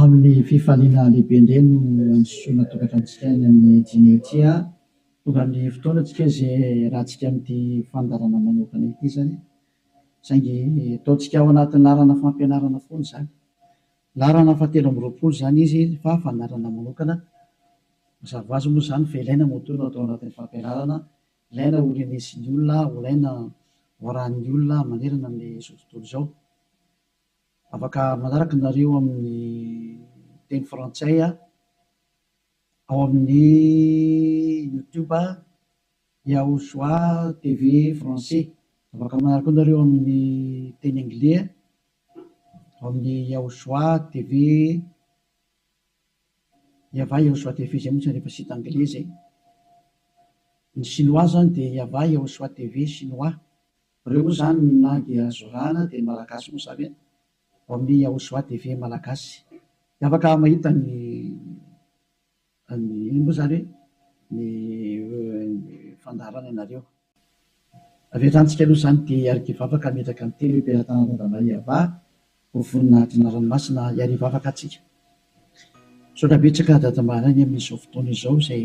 amin'ny fifaliana lehibe indray no ansoina tokantranotsika ny amin'ny jinetia tonga amin'ny fotoanatsika izay rahantsika amin'ity fandarana manokana ity zany saingy ataontsika ao anatin'ny larana fampianarana foana zany larana fahatelo amby roapolo zany izy fa fandarana manokana mazava ho azy moa zany fa ilaina motorina atao anatin'ny fampianarana ilaina ho renesin'ny olona ilaina hoarahan'ny olona manerana amin'izao tontolo izao. Afaka manaraka nareo amin'ny teny frantsay ao amin'ny YouTube Yahosoa TV français. Afaka manaraka nareo amin'ny teny anglais ao amin'ny Yahosoa TV Yahosoa TV zay mihitsy rehefa site anglais zay. Ny chinois zany dia Yahosoa TV chinois. Reo moa zany ny langue azorana dia malagasy moa zany ao amin'ny Yahosoa TV malagasy. Afaka mahita ny moa zany ny fandarana ianareo. Aveatrantsika aloha zany dia arikivavaka metraka amin'ny telo am-piaratanana Andriamariava ho voninahitry ny ranomasina iarivavaka atsika. Saotra betsaka dadamarany amin'izao fotoana izao izay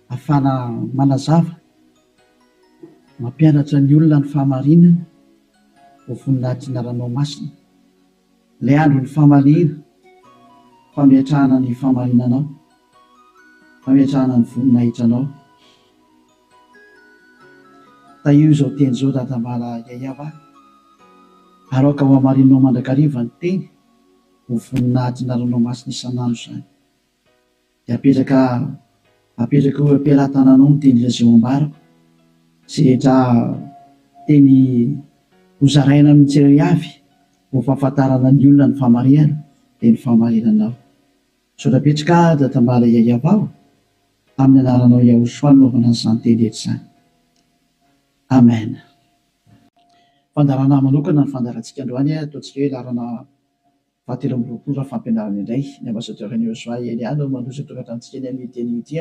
ahafana manazava mampianatra ny olona ny fahamarinana ho voninahitry ny ranomasina. Ilay andro ny fahamaliana fametrahana ny fahamarinanao, fametrahana ny voninahitranao. Io izao teny izao dadamala Yayava, aroka ho hamarinanao mandrakariva ny teny ho voninahitry ny ranomasina isan'andro zany. Dia apetraka ho ampiaratananao ny teny izay ambarako sy rehetra teny hozaraina amin'ny tsirairay avy ho fahafantarana ny olona ny fahamarinana dia ny fahamarinanao. Saotra betsaka dadamala Yayava aho amin'ny anaranao Yahosoa naovana an'izany teny rehetra izany. Amen. Fandarana manokana ny fandarantsika androany ataontsika hoe larana fahatelo amby roapolo raha fampianarana indray. Ny ambassadeur-n'i Yahosoa Eliana mandroso tokantranontsika eny amin'ny teny ity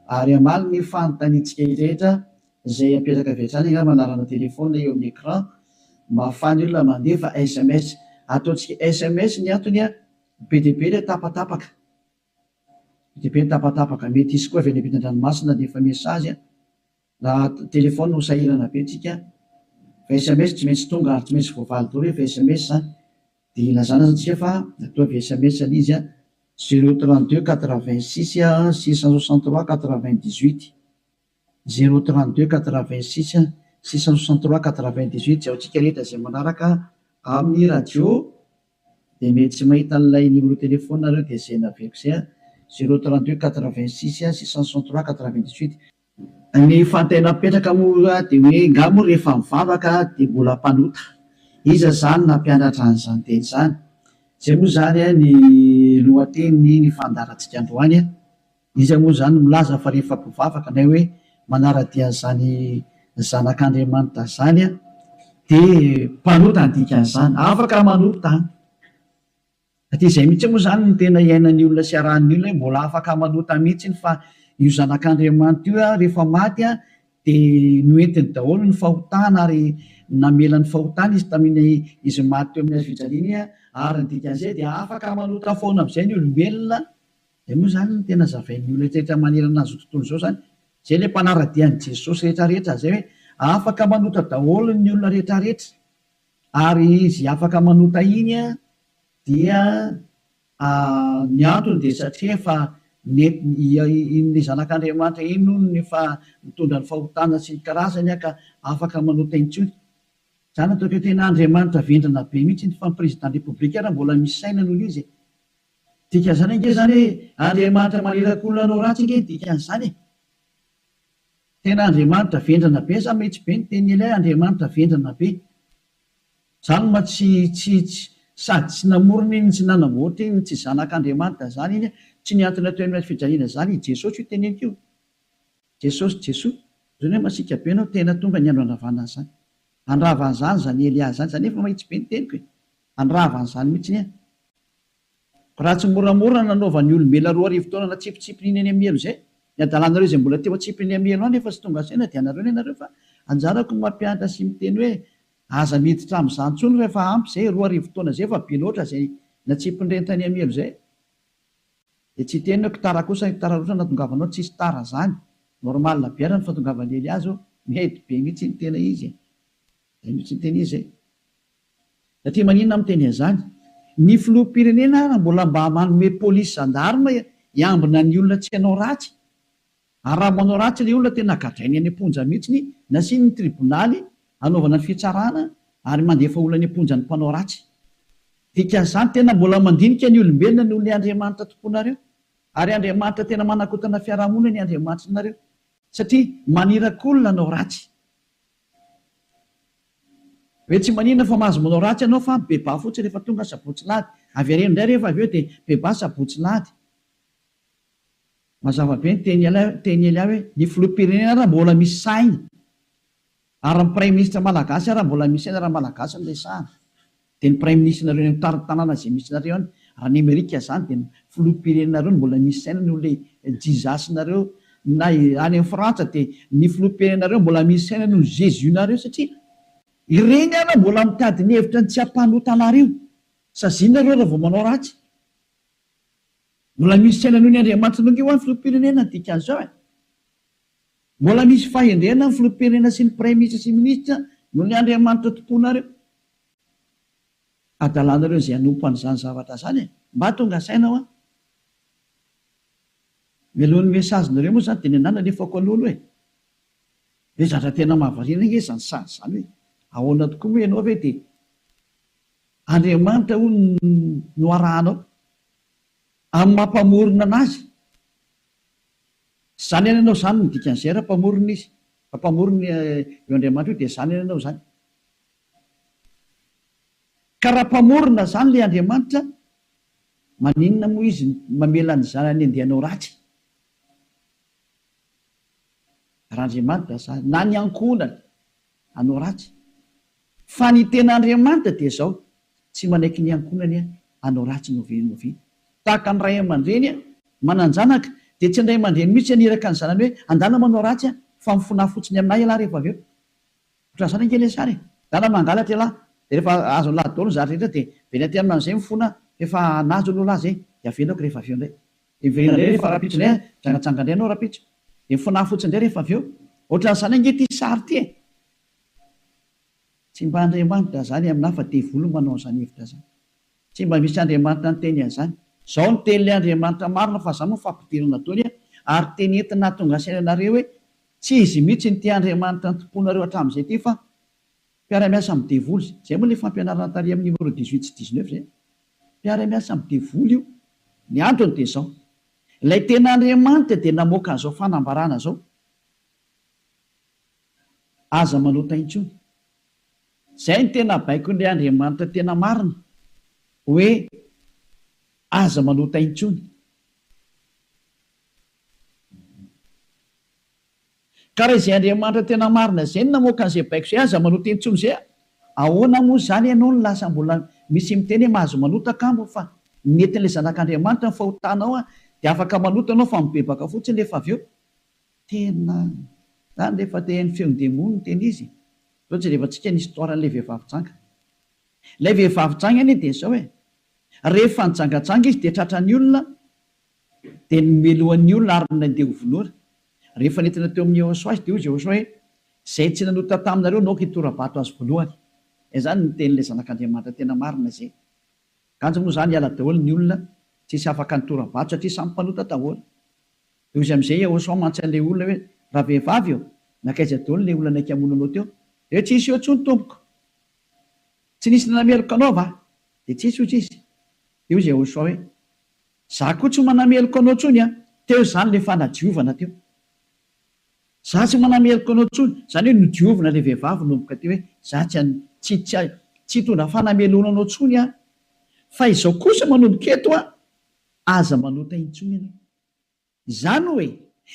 ary amaly ny fanontaniantsika rehetra izay apetraka avy hatrany angamba manarana telefona eo amin'ny écran mba ahafahany olona mandefa SMS. Ataontsika SMS ny antony be dia be ilay tapatapaka. Be dia be ny tapatapaka mety isy koa avy any ampitan-dranomasina dia efa mesazy raha telefona no sahirana be tsika fa SMS tsy maintsy tonga ary tsy maintsy voavaly daholo rehefa SMS zany. Dia ilazana antsika fa atao avy SMS izy 032 86 663 98 032 86 663 98 zay antsika rehetra izay manaraka amin'ny radio dia mety tsy mahita an'ilay numéro telefona nareo dia izay naveko izay 032 86 663 98. Ny fantaina mipetraka moa dia hoe ngamo rehefa mivavaka dia mbola mpanota. Iza zany nampianatra an'izany teny izany. Izay moa zany ny lohateny ny fandarantsika androany. Izy moa zany milaza fa rehefa mpivavaka na hoe manaradia an'izany zanak'Andriamanitra zany dia mpanota ny dikan'izany, afaka manota. Dia izay mihitsy moa zany ny tena iainan'ny olona sy arahan'ny olona mbola afaka manota mihitsy fa io zanak'Andriamanitra io rehefa maty dia noentiny daholo ny fahotana ary namela ny fahotana izy tamin'ny izy maty teo amin'ny hazofijaliana ary ny dikan'izay dia afaka manota foana amin'izay ny olombelona. Dia moa zany ny tena zavain'ny olona rehetra manerana azy tontolo izao zany izay ilay mpanaradian'i Jesosy rehetrarehetra zay hoe afaka manota daholo ny olona rehetrarehetra ary izy afaka manota iny dia ny antony dia satria efa ny zanak'Andriamanitra iny no ny fa mitondra ny fahotana sy ny karazany ka afaka manota intsony. Zany ataoko hoe tena Andriamanitra vendrana be mihitsy ny fa président république raha mbola misy saina noho izy. Dikan'izany ange zany hoe Andriamanitra maneraka olona anao ratsy ange dikan'izany. Tena Andriamanitra vendrana be sa mihitsy be ny teny ilay Andriamanitra vendrana be. Zany ma tsy sady tsy namorona iny tsy nanamboatra iny tsy zanak'Andriamanitra zany iny tsy niantona teo amin'ny fijaliana zany Jesosy io teneniko io. Jesosy zany hoe masika be anao tena tonga ny andro andravana zany. Andravan'izany zany Elia zany zany efa mahitsy be ny teniko e. Andravan'izany mihitsy ny raha tsy moramora nanaovan'ny olombelona 2 na tsipitsipinyny eny amielo zay. Ny adalanareo izay mbola teo atsipiny amielo any efa tsy tonga saina dia anareo ny anareo fa anjarako ny mampianatra sy miteny hoe aza miditra amin'izany intsony rehefa ampy zay 2 arivo taona zay efa be loatra zay na tsy mpindrentany amielo zay de tsy teny hoe tara kosa tara rosa natongavanao tsisy tara zany normal biara ny fatongavany Eliazy mety be mihitsy ny tena izy mihitsy ny tena izy zay satria maninona miteny an'izany ny filoham-pirenena raha mbola mba manome polisy zandarma hiambina ny olona tsy hanao ratsy ary raha manao ratsy le olona tena gadrainy any am-ponja mihitsy nasiny ny tribonaly anaovana ny fitsarana ary mandefa olona any am-ponja ny mpanao ratsy dikan'izany tena mbola mandinika ny olombelona ny olona Andriamanitra tomponareo ary Andriamanitra tena manakotana fiarahamonina ny Andriamanitra nareo satria manirakolona anao ratsy hoe tsy manina fa mahazo manao ratsy ianao fa beba fotsiny rehefa tonga sabotsy lady avy areno indray rehefa avy eo dia beba sabotsy lady mazava be ny teny Elia hoe ny filoham-pirenena raha mbola misy saina ary ny prime ministre malagasy raha mbola misy saina raha malagasy no resahana dia ny prime ministre nareo ny tanàna izay misy nareo any raha ny Amerika izany dia ny filoham-pirenenareo mbola misy saina no le jizasinareo na any amin'ny Frantsa dia ny filoham-pirenenareo mbola misy saina no Jésus nareo satria ireny ana mbola mitady ny hevitra ny tsy hampanotanario sazinareo raha vao manao ratsy mbola misy saina noho ny Andriamanitra nonge ho any filoham-pirenena dikan'izao mbola misy fahendrena ny filoham-pirenena sy ny prime ministre sy ministra noho ny Andriamanitra tomponareo adalanareo izay hanompo an'izany zavatra zany mba tonga sainao melohan'ny mesazinareo moa zany dia ny anana nefako alolo hoe zatra tena mahavariana nge zany sany zany hoe ahoana tokoa moa ianao ve dia Andriamanitra ho no arahanao amin'ny mampamorona anazy zany ianao zany ny dikan'izay raha mpamorona izy mpamorona eo Andriamanitra io dia zany ianao zany ka raha mpamorona zany le Andriamanitra maninona moa izy mamela ny zanany andehanao ratsy raha Andriamanitra zany na ny ankonany hanao ratsy fa ny tena Andriamanitra dia zao tsy manaiky ny ankonany hanao ratsy novi tahaka ny ray aman-dreny mananjanaka dia tsy indray aman-dreny mihitsy aniraka ny zanany hoe andana manao ratsy fa mifona fotsiny aminay ialahy rehefa avy eo ohatran'izany angely sary dana mangalatra ialahy dia rehefa azo lahy daholo zatra rehetra dia veny aty amin'izay mifona efa nazo aloha lahy zay dia avenako rehefa avy eo indray dia miverina indray rehefa rapitso indray jangatsanga indray anao rapitso dia mifona fotsiny indray rehefa avy eo ohatran'izany ange ty sary ty tsy mba Andriamanitra zany aminahy fa te-volo manao an'izany hevitra zany tsy mba misy Andriamanitra ny teny an'izany zao ny tenin'ilay Andriamanitra marina fa zany mifampidirana taony ary teny entina tonga sainanareo hoe tsy izy mihitsy ny te Andriamanitra ny tomponareo hatramin'izay ty fa mpiara-miasa amin'ny devoly zay moa le fampianarana tary amin'ny numéro 18 sy 19 zay mpiara-miasa amin'ny devoly io ny antony dia zao ilay tena Andriamanitra dia namoaka an'izao fanambarana zao aza manota intsony zay ny tena baiko n'ilay Andriamanitra tena marina hoe aza manota intsony ka raha izay Andriamanitra tena marina zay ny namoaka an'izay baiko zay aza manota intsony zay ahoana moa zany ianao no lasa mbola misy miteny hoe mahazo manota kambo fa netin'ilay zanak'Andriamanitra ny fahotanao dia afaka manota anao fa mibebaka fotsiny rehefa avy eo tena zany rehefa tehan'ny feon-demony ny teny izy ohatsy rehefa tsika ny histoiran'ilay vehivavy janga ilay vehivavy janga any dia zao rehefa nijangatsanga izy dia tratran'ny olona dia nomelohan'ny olona ary nandeha hovonoana rehefa nentina teo amin'ny Jehosoa dia hoy Jehosoa hoe zay tsy nanota taminareo naoka hitorabato azy voalohany zany ny tenin'ilay zanak'Andriamanitra tena marina zay kanjo moa zany hiala daholo ny olona tsisy afaka nitorabato satria samy mpanota daholo dia izy amin'izay Jehosoa mantsy an'ilay olona hoe raha vehivavy eo nakaiza daholo ilay olona naiky hamonanao teo dia tsy isy eo intsony tompoko tsy nisy nanameloko anao va dia tsy isy ozy izy dia hoy Jehosoa hoe za koa tsy manameloko anao tsony teo zany le fanadiovana teo za tsy manameloko anao tsony zany hoe nodiovina ilay vehivavy nomboka teo hoe za tsy hitondra fanamelona anao tsony fa izao kosa manomboka eto aza manota intsony ianao izany hoe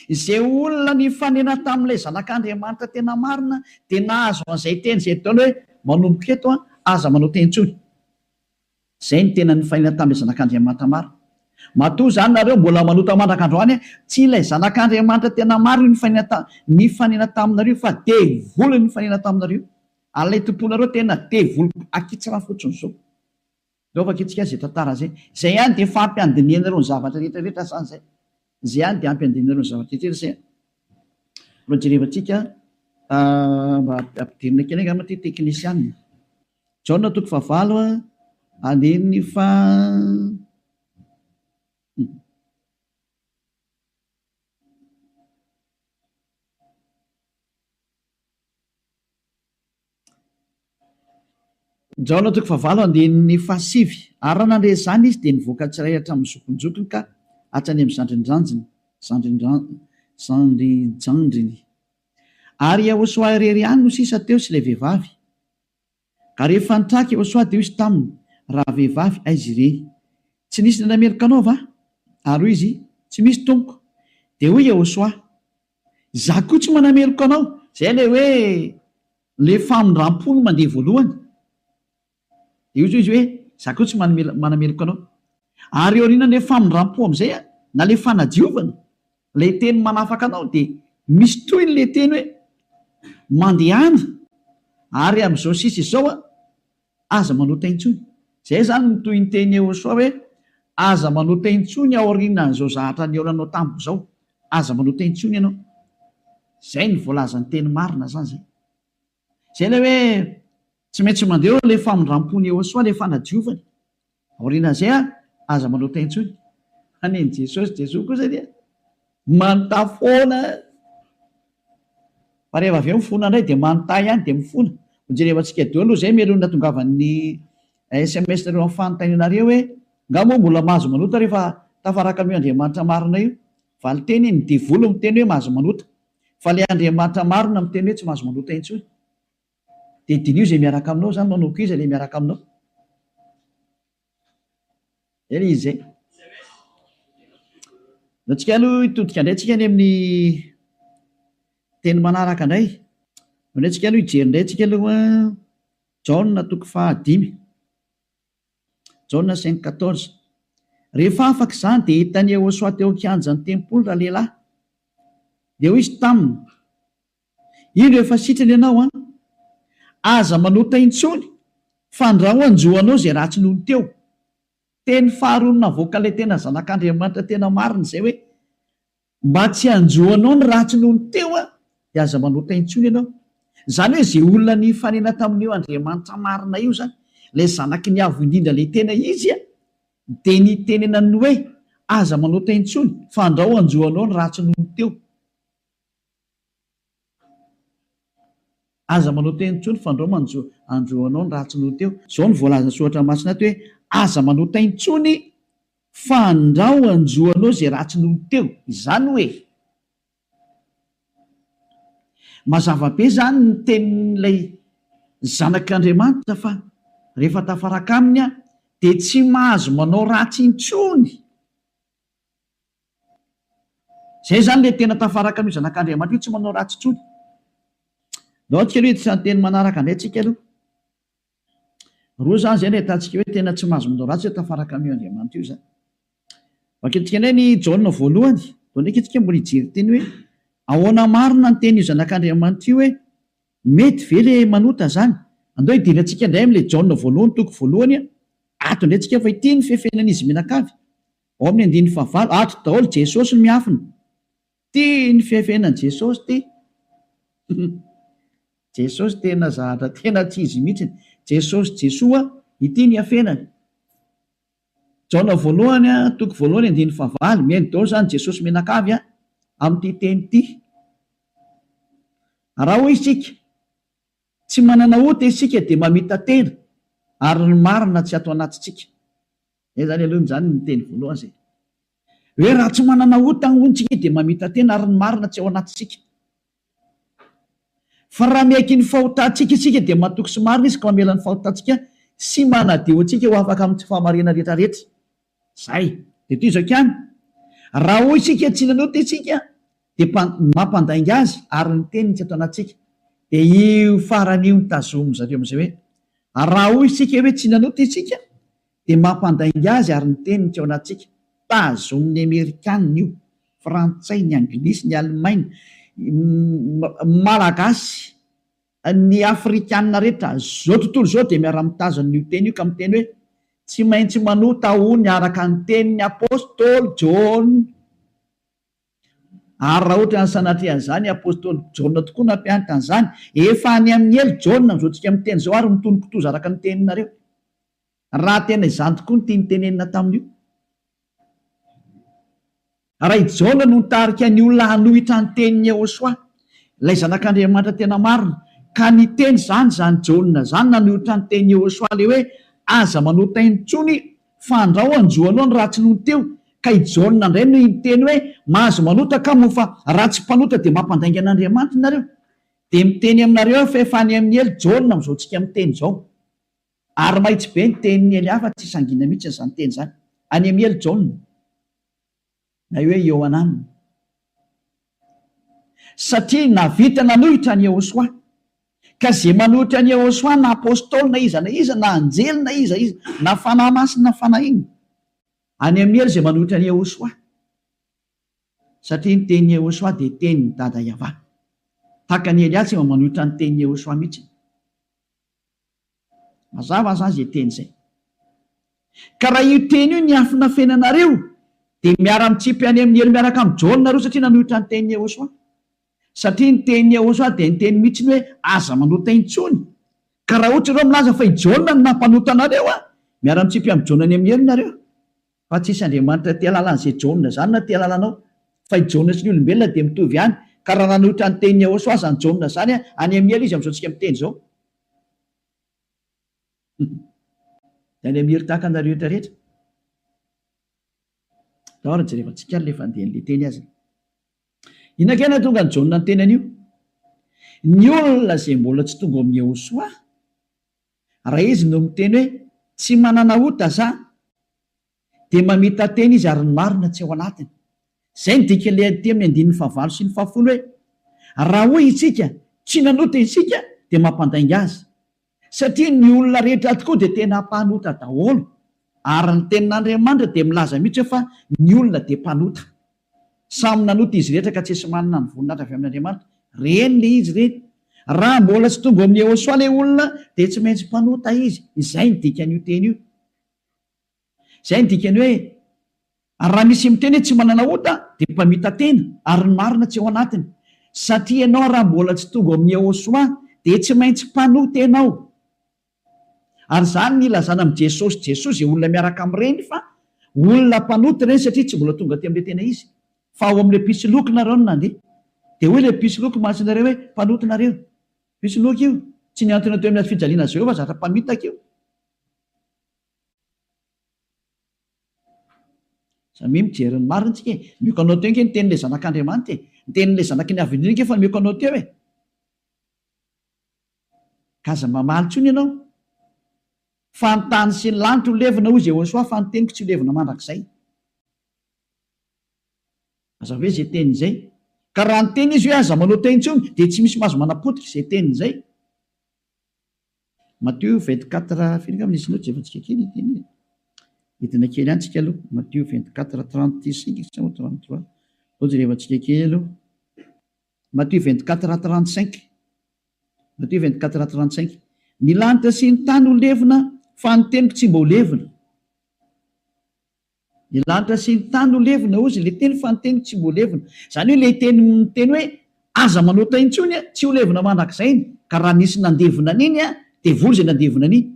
izay olona ny fanena tamin'ilay zanak'Andriamanitra tena marina dia nahazo an'izay teny izay taona hoe manomboka eto aza manota intsony zay ny tena ny fanena tamin'ilay zanak'Andriamanitra marina matoa zany nareo mbola manota mandrak'androany tsy ilay zanak'Andriamanitra tena marina ny fanena taminareo fa devoly ny fanena taminareo alay tomponareo tena devoly akitsy raha fotsiny zao Laovaka itsika zay tantara zay. Zay ihany dia fampiandiniana ireo ny zavatra rehetrarehetra zany zay. Zay ihany dia ampiandiniana ireo ny zavatra rehetrarehetra zay. Mba jerevantsika mba ampidirina kely angamba ty teknisianina. Jaona 9 andiny fa Jaona 9 andiny fa 7 ary raha nandre zany izy dia nivoaka tsiray hatramin'ny zokonjokony ka hatrany amin'ny zandrinjandriny ary Yahosoa irery ihany no sisa teo sy ilay vehivavy. Ka rehefa nitraka Yahosoa dia izy taminy, raha vehivavy aizy ireny, tsy nisy nanameloka anao va? Ary izy, tsy misy tompoko. Dia hoy Yahosoa, za koa tsy manameloka anao. Zay ilay hoe le famindram-pony mandeha voalohany. Dia izy hoe za koa tsy manameloka anao. Ary aorianan'le famindram-po amin'izay na le fanadiovana, le teny manafaka anao dia misy toy le teny hoe mandehana ary amin'izao sisa izao aza manota intsony. Zay zany no toy ny teny Yahosoa hoe aza manota intsony aorianan'izao zahatra niaonanao tamiko izao, aza manota intsony ianao. Zay ny voalazan'ny teny marina zany zay. Zay ilay hoe tsy maintsy mandeha le famindram-pony Yahosoa le fanadiovany. Aorianan'izay aza manota intsony. Aneny Jesosy koa zany manontany foana. Fa rehefa avy eo mifona indray dia manontany ihany dia mifona. Jerevantsika deo aloha zay melona natongavan'ny SMS nareo amin'ny fanontanianareo hoe ngamo mbola mahazo manota rehefa tafaraka amin'io Andriamanitra marina io. Valiteny ny devolo miteny hoe mahazo manota. Fa le Andriamanitra marina miteny hoe tsy mahazo manota intsony. Dia dinio zay miaraka aminao zany, manao iza ilay miaraka aminao. Eny izy zay. Antsika aloha hitodika indray tsika any amin'ny teny manaraka indray. Indray tsika aloha hijery indray tsika aloha Jaona 5:5. Jaona 5:14. Rehefa afaka izany dia hitan'ny Yahosoa teo an-kianjan'ny tempoly raha lehilahy. Dia hoy izy taminy, ino efa sitrany ianao aza manota intsony fa andraho anjoanao zay ratsy nohony teo. Teny faharoa navoaka ilay tena zanak'Andriamanitra tena marina izay hoe mba tsy anjoanao ny ratsy nohony teo dia aza manota intsony ianao. Zany hoe izay olona ny fanena tamin'io Andriamanitra marina io zany, ilay zanaky ny avo indrindra ilay tena izy dia ny tenenany hoe aza manota intsony fa andraho anjoanao ny ratsy nohony teo. Aza manota intsony fa andraho anjoanao ny ratsy nohony teo. Izao ny voalazana soratra masina ato hoe aza manota intsony fa andraho anjoanao zay ratsy nohony teo. Izany hoe mazava be zany ny tenin'ilay zanak'Andriamanitra fa rehefa tafaraka aminy dia tsy mahazo manao ratsy intsony. Zay zany le tena tafaraka amin'io zanak'Andriamanitra io, tsy manao ratsy intsony. Nao tsika aloha sa teny manaraka indray tsika aloha. Roa zany zay no ahitantsika hoe tena tsy mahazo manao ratsy tafaraka amin'io Andriamanitra io zany. Vakentsika indray ny Jaona voalohany, dao ndraiky itsika mbola hijery teny hoe ahoana marina ny teny io zanak'Andriamanitra io hoe mety ve le manota zany. Andao hidirantsika indray amin'ilay Jaona voalohany toko voalohany ato indray tsika fa ity ny fihafenan'izy menakavy. Ao amin'ny 9:5 ato daholo Jesosy no miafina. Ty ny fihafenan'i Jesosy ty. Jesosy tena zahatra tena tsy izy mihitsy. Jesosy Jesoa ity ny hafenany. Jaona voalohany toko voalohany 9:5 mihaino daholo zany Jesosy menakavy amin'ity teny ity. Raha hoy isika tsy manana ota isika dia mamita tena ary ny marina tsy ato anatintsika. Zay zany aloha zany ny teny voalohany zay. Hoe raha tsy manana ota ny ontsika dia mamita tena ary ny marina tsy ao anatintsika. Fa raha miaiky ny fahotantsika isika dia matoky sy marina izy ka mamela ny fahotantsika sy manadio antsika ho afaka amin'ny tsy fahamarina rehetra rehetra. Zay. Dia toy izao ihany. Raha hoy isika tsy nanota isika dia mampandainga azy ary ny teniny tsy ato anatintsika. Dia io farany io mitazomo zareo amin'izay hoe raha hoy isika hoe tsy nanota isika dia mampandainga azy ary ny teniny tsy ao anatintsika. Tazomin'ny Amerikanina io, Frantsay, ny Anglisy, ny Alemaina, Malagasy, ny Afrikanina rehetra zao tontolo zao dia miara-mitazana io teny io ka miteny hoe tsy maintsy manota ony araka ny tenin'ny apôstôly John. Ary raha ohatra ny sanatrehan'izany apôstôly John tokoa nampianatra an'izany, efa any amin'ny elo John amin'izao tsika miteny zao ary mitony kitoza araka ny teninareo. Raha tena izany tokoa ny tiany tenenina tamin'io. Raha i John no nitarika ny olona hanohitra ny tenin'ny Yehosoa, ilay zanak'Andriamanitra tena marina, ka ny teny zany John zany nanohitra ny tenin'ny Yehosoa le hoe aza manota intsony fandrao anjoanao ny ratsy noho teo. Ka i John indray no miteny hoe mahazo manota ka mo fa ratsy mpanota dia mampandainga an'Andriamanitra nareo. Dia miteny aminareo fa efa any amin'ny elo John amin'izao tsika miteny zao. Ary mahitsy be ny tenin'ny Eliafa tsy sangina mihitsy izany teny zany. Any amin'ny elo John na hoe Ioanana. Satria navita nanohitra ny Yehosoa, ka zay manohitra ny Yehosoa na apôstôly na iza na anjely na iza na fanahy masina na fanahy iny, any amin'ny elo zay manohitra ny Yehosoa. Satria ny tenin'ny Yehosoa dia tenin'ny dada Yahva. Tahaka ny Elia tsy manohitra ny tenin'ny Yehosoa mihitsy. Mazava zany zay teny zay. Ka raha io teny io ny afina fenanareo dia miara-mitsipy any amin'ny elo miaraka amin'ny John nareo satria nanohitra ny tenin'ny Yehosoa. Satria ny tenin'ny Yehosoa dia ny teny mihitsy hoe aza manota intsony. Ka raha ohatra ireo milaza fa i John no nampanota anareo, miara-mitsipy amin'ny John any amin'ny elo nareo. Fa tsisy Andriamanitra tia lalan'izay John zany na tia lalanao. Fa i John sy ny olombelona dia mitovy ihany. Ka raha nanohitra ny tenin'ny Yehosoa zany John zany any amin'ny elo izy amin'izao tsika miteny zao. Dia any amin'ny elo tahaka anareo rehetra rehetra. Dahora jerevantsika ilay fandehan'ilay teny azy. Inakena tonga ny John ny teny an'io? Ny olona izay mbola tsy tonga amin'ny Yehosoa, raha izy no miteny hoe tsy manana ota za, dia mamita teny izy ary ny marina tsy ao anatiny. Izay ny dika ilay teny amin'ny 9 sy 10 hoe raha hoy isika tsy nanota isika dia mampandainga azy. Satria ny olona rehetra tokoa dia tena mpanota daholo. Ary ny tenin'Andriamanitra dia milaza mihitsy fa ny olona dia mpanota. Samy nanota izy rehetra ka tsy esy manana ny voninahitra avy amin'Andriamanitra. Reny le izy reny. Raha mbola tsy tonga amin'ny Yehosoa ilay olona dia tsy maintsy mpanota izy. Izay ny dikan'io teny io. Izay ny dikany hoe raha misy miteny hoe tsy manana ota dia mpamita tena ary ny marina tsy ao anatiny. Satria ianao raha mbola tsy tonga amin'ny Yehosoa dia tsy maintsy mpanota ianao. Ary zany ny ilazana amin'ny Jesosy izay olona miaraka amin'ireny fa olona mpanota ireny satria tsy mbola tonga aty amin'ilay tena izy. Fa ao amin'ilay pisoloky nareo no nandeha. Dia hoy ilay pisoloky masonareo hoe mpanota nareo. Pisoloky io tsy niantona teo amin'ny fijaliana Jehova zatra mpamitaka io. Samy mijery ny marina tsika. Miko anao teo ny tenin'ilay zanak'Andriamanitra. Ny tenin'ilay zanaky ny avindrina fa miko anao teo e. Kaza mamaly tsony ianao. Fa ny tany sy ny lanitra ho levina hoy Jehosoa fa ny teniko tsy ho levina mandrakizay. Aza hoe izay teny izay. Ka raha ny teny izy hoe aza manota intsony dia tsy misy mahazo manapotika izay teny izay. Matthieu 24 firinga amin'ny isinao jevantsika kely teny. Hitina kely ihany tsika aloha. Matthieu 24:35 sa 33. Ao jerevantsika kely aloha. Matthieu 24:35. Matthieu 24:35. Ny lanitra sy ny tany ho levina fa ny teniko tsy mba ho levina. Ny lanitra sy ny tany ho levina ozy ilay teny fa ny teniko tsy mba ho levina. Izany hoe ilay teny hoe aza manota intsony tsy ho levina mandrakizay. Ka raha nisy nandevina an'iny dia voly izay nandevina an'iny.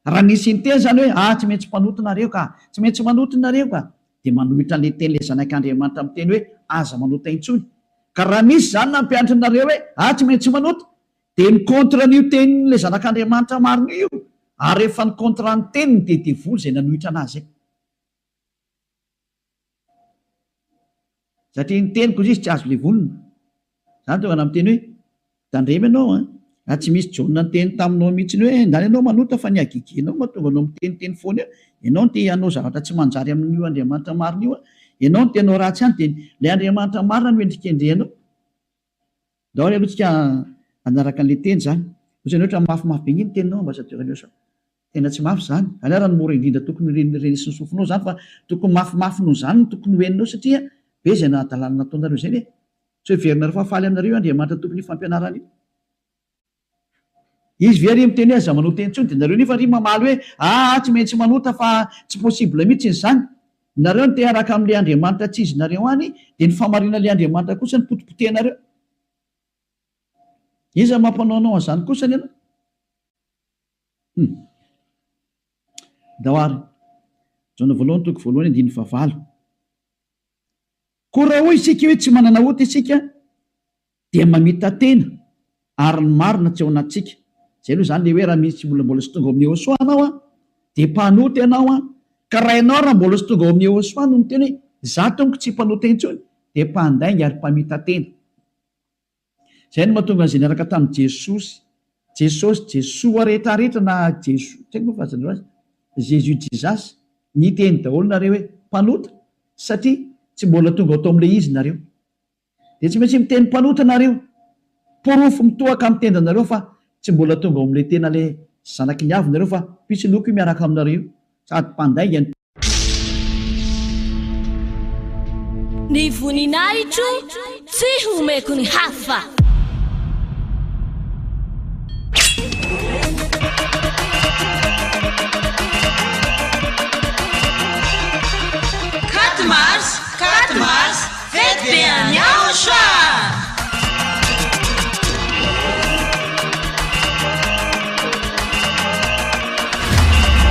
Raha nisy ny teny zany hoe tsy maintsy mpanota nareo ka, tsy maintsy manota nareo ka, dia manohitra an'ilay teny ilay zanak'Andriamanitra amin'ny teny hoe aza manota intsony. Ka raha misy zany nampianatra nareo hoe tsy maintsy manota, dia ny kontra n'io tenin'ilay zanak'Andriamanitra marina io. Ary rehefa ny kontra ny teniny dia devoly izay nanohitra anazy. Satria ny teniko izy tsy azo levolina. Zany tonga na miteny hoe tandrema ianao tsy misy John ny teny taminao mihitsy hoe ndany ianao manota fa ny agigenao mahatonga anao miteniteny foana eo. Ianao no te hanao zavatra tsy manjary amin'io Andriamanitra marina io. Ianao no te hanao ratsy ihany dia ilay Andriamanitra marina no endrikendrehanao. Daholo aloha tsika anaraka an'ilay teny zany. Ohatrany ohatra mafimafy be iny teninao ambassadeur sao. Tena tsy mafy zany. Alera ny mora indrindra tokony renisy ny sofinao zany fa tokony mafimafy noho zany no tokony hoeninao satria be izay nahadalana nataonareo izay tsy hoe heverinareo fa faly aminareo Andriamanitra tokony fampianarana io. izy very miteny hoe aza manota intsony de nareo nefa ry mamaly hoe tsy maintsy manota fa tsy possible mihitsy izy zany nareo ny te araka amin'le andriamanitra tsy izy nareo any de ny famarina le andriamanitra kosa ny potipotenareo iza mampanaonao an'izany kosa ny ianao daoary jona voalohany toko voalohany andiny favalo ko raha hoy isika hoe tsy manana ota isika dia mamita tena ary ny marina tsy ao anatsika zay aloha zany le hoe raha misy mbola sy tonga ao amin'ny Ehosoa anao dia mpanoty ianao ka raha ianao raha mbola sy tonga ao amin'ny Ehosoa no miteny hoe za tompoko tsy mpanota intsony dia mpandainga ary mpamita tena zay no mahatonga an'izay niaraka tamin'i Jesoa rehetrarehetra na Jesoa tsy haiko moa fazana azy Jésus Jesus ny teny daholo nareo hoe mpanota satria tsy mbola tonga atao amin'ilay izy nareo dia tsy maintsy miteny mpanota nareo porofo mitohaka amin'ny tenda nareo fa tsy mbola tonga ao amin'ilay tena le zanaky ny avy nareo fa pisy loko io miaraka aminareo sady mpandainga ny voninahitro tsy homeko ny hafa Quatre mars, fête bien Yaosha.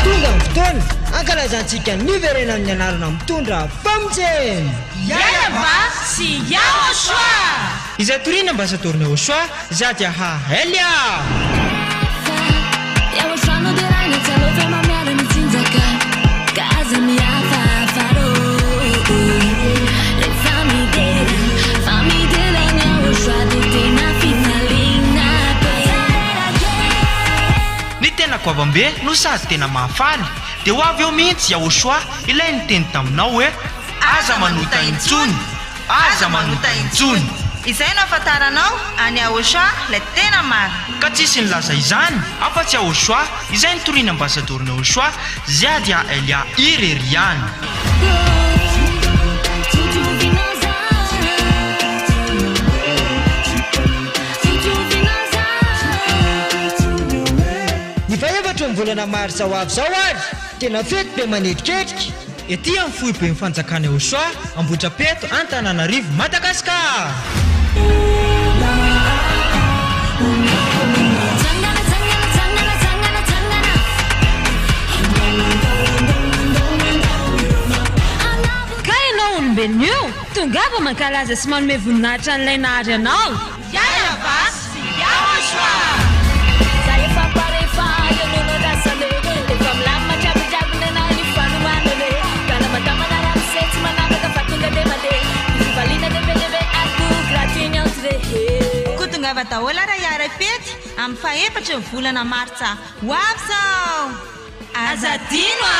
Tonga ny fotoana ankalazantsika ny verenan'ny anarana mitondra famojeny Yayaba sy Yaosha. izay toriana mba satorina Yaosha zady aha Elia Yaosha no deraina tsalofa mamiara ny tsinjaka kaza miafa faro ny tena koavambe no sady tena mahafaly dia ho avy eo mihitsy Yaosha ilay ny teny taminao hoe aza manota intsony aza manota intsony izay no afantaranao any Yaosha ilay tena mary ka tsisy nilaza izany afa-tsy Yaosha izay nitoriana ambasadorina Yaosha ziady a Elia ireriany ny faevatra ny volana marsa ho avy zao ary tena fety be manetitrerika ety amin'ny fohy be mifanjakana Yaosha Ambohidrapeto Antananarivo Madagasikara ka ianao olombelona io tongava mankalaza sy manome voninahitra n'ilay nahary anao Yayaba sy Yaosha. Kutungava taola raha iara-pety amin'ny faefatra ny volana martsa ho avy zao azadino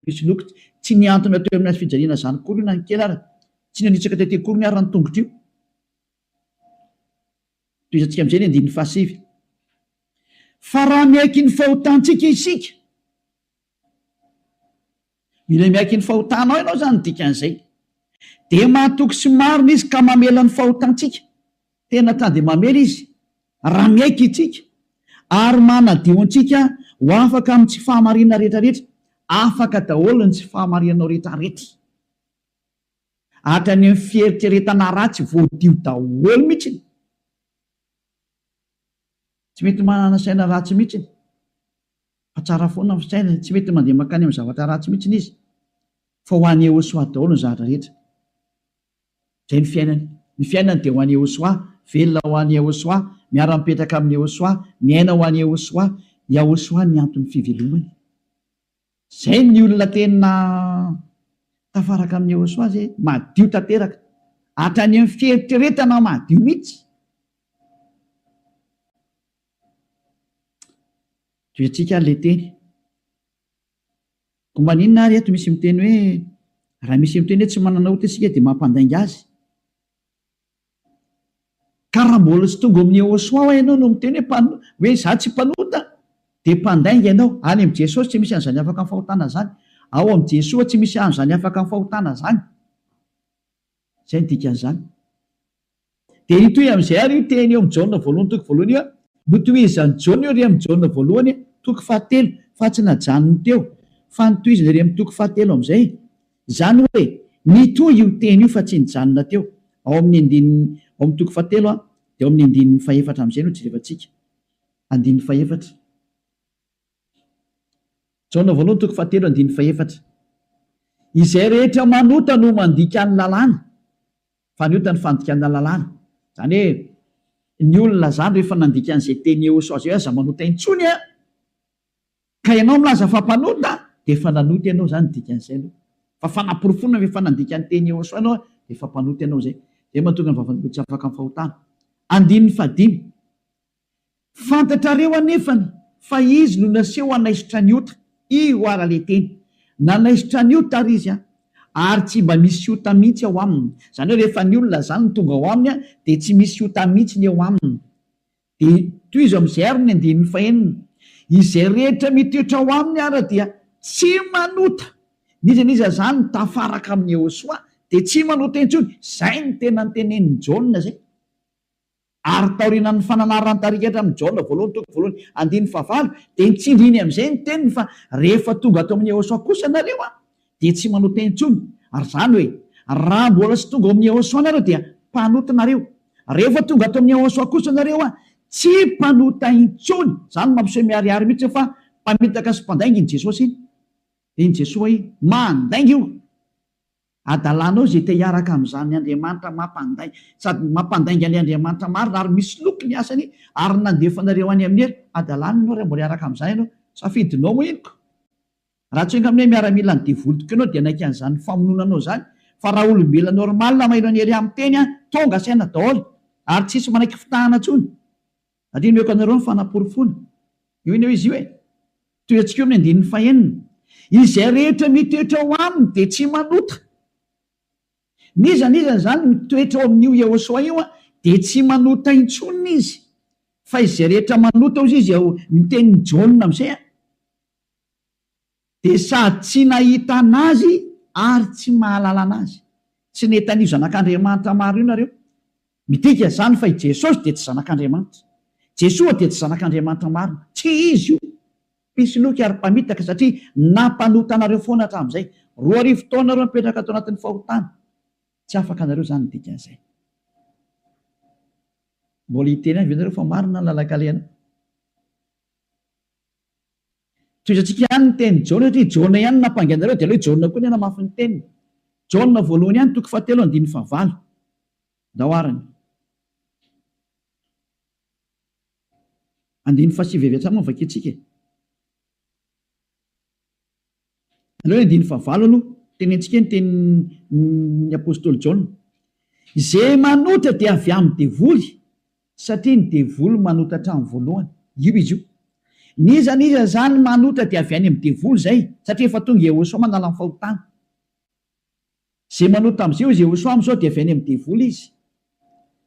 misy loko tsy niantona teo amin'ny azy fijaliana zany kory na nikely ara tsy nanitsaka tety kory ny ara ny tongotro io toy izantsika amin'izay ny andininy fahasivy fa raha miaiky ny fahotantsika isika mila miaiky ny fahotanao ianao zany dikan'izay dia mahatoky sy marina izy ka mamela ny fahotantsika tena tany dia mamela izy raha miaiky itsika ary manadio antsika ho afaka amin'ny tsy fahamarina rehetrarehetra afaka daholo ny tsy fahamarinanao rehetrarehetra hatrany amin'ny fieritreretana ratsy voadio daholo mihitsy tsy mety manana saina ratsy mihitsy fa tsara foana ny saina tsy mety mandeha makany amin'ny zavatra ratsy mihitsy izy fa ho an'ny Yaosha daholo ny zavatra rehetra zay ny fiainany dia ho an'ny Yaosha velona ho an'ny Yaosha miara-mipetraka amin'ny Yaosha miaina ho an'ny Yaosha ny antony fivelomany zay ny olona tena tafaraka amin'ny Yaosha zay madio tanteraka hatrany amin'ny fieritreretana madio mihitsy toetrika le teny ko maninona ary eto misy miteny hoe raha misy miteny hoe tsy manana ota isika dia mampandainga azy ka raha mbola tsy tonga amin'ny Yehosoa ianao no miteny hoe za tsy mpanota dia mpandainga ianao. Any amin'ny Jesosy tsy misy an'izany afaka amin'ny fahotana zany, ao amin'ny Jesoa tsy misy an'izany afaka amin'ny fahotana zany. Zay ny dikan'izany. Dia itoy amin'izay ary io teny eo amin'ny Jaona voalohany toko voalohany io, notohizany Jaona io ry amin'ny Jaona voalohany toko 4 fa tsy najanony teo, fa notohizany ry amin'ny toko 4 amin'izay. Zany hoe mitohy io teny io fa tsy nijanona teo. Ao amin'ny andininy, ao amin'ny toko 4 dia ao amin'ny andininy 4 amin'izay no jerevantsika. Andininy 4. Jaona voalohany toko 4 andininy 4. Izay rehetra manota no mandika ny lalàna, faniota ny fandikana lalàna. Zany hoe ny olona zany rehefa nandika an'izay teny Yehosoa zay aza manota intsony ka ianao milaza fa mpanota dia efa nanota ianao zany dikan'izay aloha. Fa fanamporofonina rehefa nandika ny teny Yehosoa ianao dia efa mpanota ianao zay. Zay mahatonga ny vavan'ny tsy afaka amin'ny fahotana. Andininy 5. Fantatrareo anefany fa izy no naseho anaisitra ny ota. Io ara le teny nanaisitra ny ota ary izy ary tsy mba misy ota mihitsy ao aminy. Zany hoe rehefa ny olona zany no tonga ao aminy dia tsy misy ota mihitsy ny ao aminy. Dia toy izy amin'izay ary ny andininy 5. Izay rehetra mitoetra ao aminy ara dia tsy manota. Niza zany tafaraka amin'ny Yehosoa dia tsy manota intsony. Zay ny tena nytenenin'ny Jaona zay. Ary taorian'ny fananarana tarikatra amin'ny Jaona voalohany toko voalohany andininy 9 dia nitsindriny amin'izay ny teniny fa rehefa tonga ato amin'ny Yehosoa kosa nareo dia tsy manota intsony. Ary zany hoe raha mbola tsy tonga amin'ny Yehosoa nareo dia mpanota nareo. Rehefa tonga ato amin'ny Yehosoa kosa nareo tsy mpanota intsony. Zany mampiseho miariary mihitsy fa mpamitaka sy mpandainga iny Jesosy iny. Iny Jesosy mandainga io. Adalanao zay te hiaraka amin'izany Andriamanitra mampandainga, sady mampandainga ny Andriamanitra marina ary misy loky ny asany ary nandefanareo any amin'ny hery. Adalana ianao raha mbola hiaraka amin'izany ianao, safidinao moa inoko. Raha tsy inga amin'ny miaramila ny devoly tokoa ianao dia naika an'izany famononanao zany. Fa raha olombelona normal mahaino ny hery amin'ny teny tonga saina daholo ary tsisy manaiky fitahana intsony. Adino meko anareo ny fanaporofona. Io iny izy io toy antsika eo amin'ny andininy 9. Izay rehetra mitoetra ao aminy dia tsy manota. Niza zany mitoetra ao amin'io Yehosoa io dia tsy manota intsony izy. Fa izay rehetra manota izy ao ny tenin'ny Jaona amin'izay dia sady tsy nahita anazy ary tsy mahalala anazy. Tsy netan'io zanak'Andriamanitra maro io nareo. Midika zany fa i Jesosy dia tsy zanak'Andriamanitra. Jesoa dia tsy zanak'Andriamanitra maro. Tsy izy io. Misy loky ary mpamitaka satria nampanota anareo foana hatramin'izay. 2 taona nareo mipetraka ato anatin'ny fahotana. Tsy afaka anareo zany ny dikan'izay. Mbola hiteny any venareo fa marina ny lalakaleana. Toizantsika ihany ny teny Jaona satria Jaona ihany nampanganareo dia ilay Jaona koa ny namafy ny teniny. Jaona voalohany ihany toko 7 andininy 9. Daoarany. Andininy 7 avy hatrany vakitsika. Aleo andininy 9 aloha tenentsika ny tenin'ny apôstôly Jaona. Izay manota dia avy amin'ny devoly satria ny devoly manota hatramin'ny voalohany. Io izy io. Niza zany manota dia avy any amin'ny devoly zay satria efa tonga Yehosoa manala amin'ny fahotana. Izay manota amin'izay izy Yehosoa amin'izao dia avy any amin'ny devoly izy.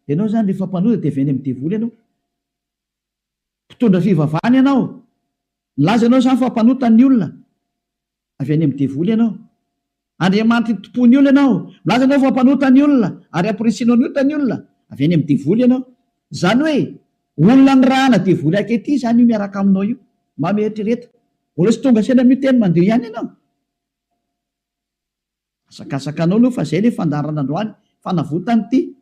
Ianao zany rehefa mpanota dia avy any amin'ny devoly ianao. Mpitondra fivavahana ianao. Milaza ianao zany fa mpanota ny olona. Avy any amin'ny devoly ianao. Andriamanitra tompony olona ianao. Milaza ianao fa mpanota ny olona ary ampirisinao ny ota ny olona. Avy any amin'ny devoly ianao. Zany hoe olona ny rahana devoly akety zany io miaraka aminao io. Mametrereta. Mbola tsy tonga saina miteny mandeha ihany ianao. Asakasakanao aloha fa zay ilay fandarana androany fanavotany ity.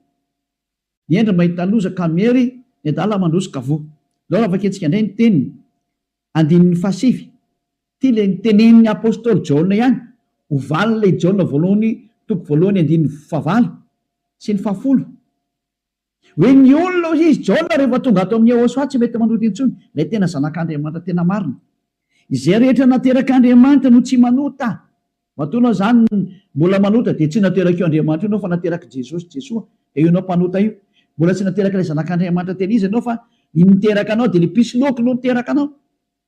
Niendry mahita loza kamery ny adala mandroso kavoa. Lao raha vaketsika indray ny teniny. Andininy 7. Ty le nitenenin'ny apôstôly Jaona ihany. Ovalin'ilay Jaona voalohany toko voalohany andininy 9 sy ny 10. Hoe ny olona izy Jaona rehefa tonga ato amin'ny Yehosoa tsy mety manota intsony. Ilay tena zanak'Andriamanitra tena marina. Izay rehetra nateraka Andriamanitra no tsy manota. Matoanao zany mbola manota dia tsy nateraka io Andriamanitra ianao fa nateraka Jesosy Jesoa. Dia io anao mpanota io. Mbola tsy nateraka ilay zanak'Andriamanitra tena izy ianao fa niteraka anao dia ilay mpisoloky no niteraka anao.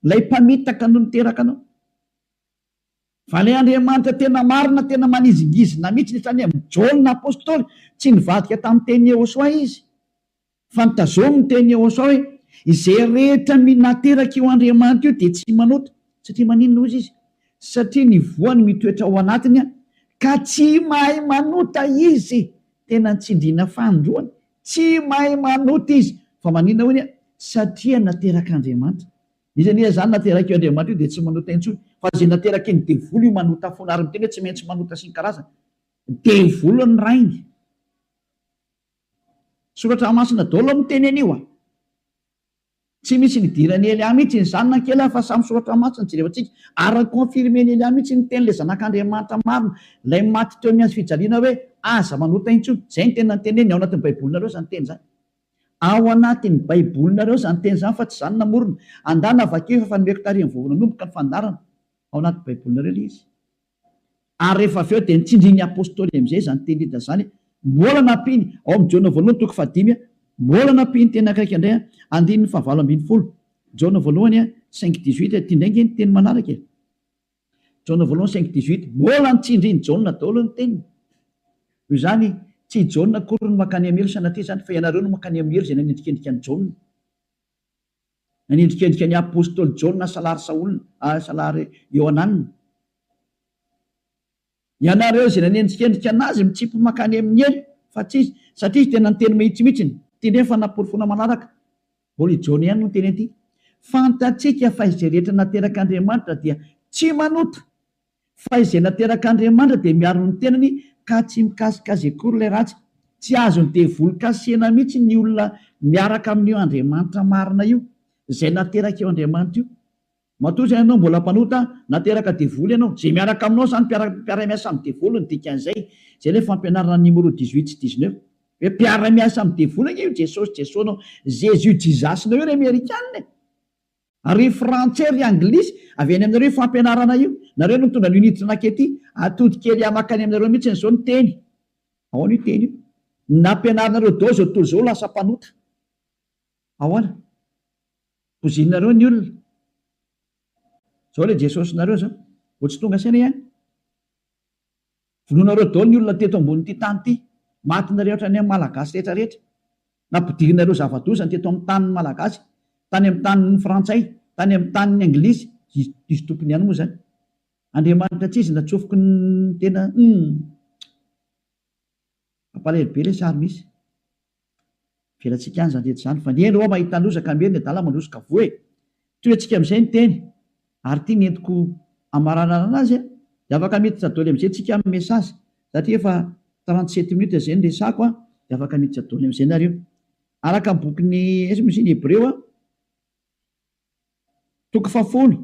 Ilay mpamitaka no niteraka anao. Fa ilay Andriamanitra tena marina tena manizingizina mihitsy ny tany amin'ny Jaona apôstôly tsy nivadika tamin'ny teny Yehosoa izy. fantazomy teny Osa hoe izay rehetra minateraka io Andriamanitra io dia tsy manota. Satria maninona ozy izy? Satria ny voany mitoetra ao anatiny a, ka tsy mahay manota izy. Tena ntsindriana fandroany, tsy mahay manota izy. Fa maninona hoy a? Satria nateraka Andriamanitra. Izany zany nateraka io Andriamanitra io dia tsy manota intsony. Fa zay nateraka iny devoly io manota foana, ary miteny hoe tsy maintsy manota sy ny karazana. Devoly ny rainy. Soratra masina daholo miteny an'io a. Tsy misy nidirany Elia mihitsy ny zanona kely fa samy soratra masina tsy rehevatsika. Ary confirmeny Elia mihitsy ny teny le zanak'Andriamanitra marina, lay maty teo amin'ny fijaliana hoe aza manota intsony. Zay ny tena teneny ao anatin'ny baibolinareo zany teny zany. Ao anatin'ny baibolinareo zany teny zany fa tsy zany namorona. Andana vakeo fa fanomeko tarihan'ny vovonanomboka ny fandarana. Ao anatin'ny baibolinareo le izy. Ary rehefa avy eo dia nitsindrin'ny apôstôly amin'izay zany teny hita zany. Mbola nampiny ao amin'ny Jona voalohany toko 5, mbola nampiny teny akaiky indray 9:20. Jona voalohany 5:18 ty ndraingy ny teny manaraka. Jona voalohany 5:18 mbola nitsindriny Jona daholo ny teniny. Io zany tsy Jona akory no makany amelo sanatria zany fa ianareo no makany amelo zay nanendrikendrika ny Jona. Nanendrikendrika ny apôstôly Jona salary Saolina, salary Ioananina. Ianareo zay nanendrikendrika anazy mitsipy makany amin'ny elo fa tsy satria tena nyteny mihitsimihitsiny. Ty nefa naporofona manaraka. Holy Jona ihany no teny aty. Fantatsika fa izay rehetra nateraka Andriamanitra dia tsy manota. Fa izay nateraka Andriamanitra dia miaro ny tenany ka tsy mikasikazy akory ilay ratsy. Tsy azony devoly kasena mihitsy ny olona miaraka amin'io Andriamanitra marina io. Izay nateraka io Andriamanitra io. Matoa ianao mbola mpanota nateraka devoly ianao. Zay miaraka aminao zany mpiara-miasa amin'ny devoly ny dikan'izay. Zay ilay fampianarana numéro 18 sy 19. Hoe mpiara-miasa amin'ny devoly io Jesosy Jesonao, Jésus Jesus-nao io ry Amerikanina. Ary frantsay ry anglisy avy any aminareo fampianarana io. Nareo no mitondra ny unité nakety atody kely amakany aminareo mihitsy n'izao ny teny. Ahoana io teny io? Nampianaranareo dao zao toy izao lasa mpanota. Ahoana? Pozinareo ny olona. Zao le Jesosy nareo zao. Tsy tonga saina ihany. Vonoanareo dao ny olona teto ambonin'ity tany ity. Matinareo ohatrany amin'ny malagasy rehetrarehetra. Nampidirinareo zava-dosany teto amin'ny tanin'ny malagasy, tany amin'ny tanin'ny frantsay, tany amin'ny tanin'ny anglisy. Izy tompony ihany moa zany. Andriamanitra tsy izy natsofoko ny tena ampalahelo le sary misy. Velantsika any zany rehetra zany. Fa ny eny roa mahita losaka mely ny adala mandrosika voe. Toy antsika amin'izay ny teny. Ary ity nentiko amaranana anazy dia afaka miditra daholo amin'izay tsika amin'ny mesazy. Satria efa 37 minutes zay ny resako dia afaka miditra daholo amin'izay nareo. Araka ny bokin'ny misy ny Hebreo toko 10